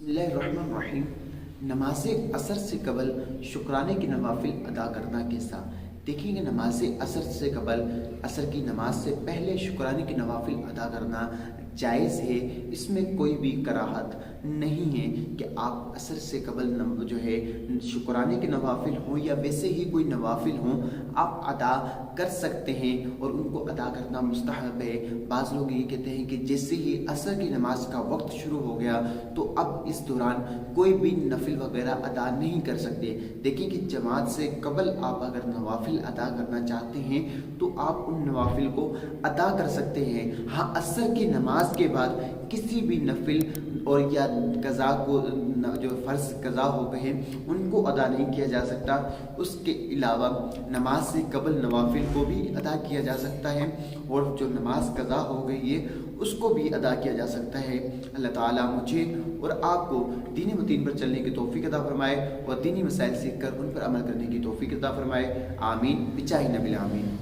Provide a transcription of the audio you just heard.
बिस्मिल्लाहिर्रहमानिर्रहीम। नमाज असर से कबल शुक्राने की नवाफिल अदा करना कैसा। देखिए नमाज असर से कबल असर की नमाज से पहले शुक्राने की नवाफिल अदा करना जायज़ है। इसमें कोई भी कराहत नहीं है कि आप असर से कबल जो है शुक्राने के नवाफिल हों या वैसे ही कोई नवाफिल हों, आप अदा कर सकते हैं और उनको अदा करना मुस्तहब है। बाज़ लोग ये कहते हैं कि जैसे ही असर की नमाज का वक्त शुरू हो गया तो अब इस दौरान कोई भी नफिल वगैरह अदा नहीं कर सकते। देखिए कि जमात से कबल आप अगर नवाफिल अदा करना चाहते हैं तो आप उन नवाफिल को अदा कर सकते हैं। हाँ, असर की नमाज के बाद किसी भी नफिल और या कज़ा को जो फ़र्ज़ कज़ा हो गए हैं उनको अदा नहीं किया जा सकता। उसके अलावा नमाज से कबल नवाफिल को भी अदा किया जा सकता है और जो नमाज कज़ा हो गई है उसको भी अदा किया जा सकता है। अल्लाह ताला मुझे और आपको दीनी मतीन पर चलने की तौफीक अता फरमाए और दीनी मसाइल सीख कर उन पर अमल करने की तौफीक अता फरमाए। आमीन बिजाहि नबी आमीन।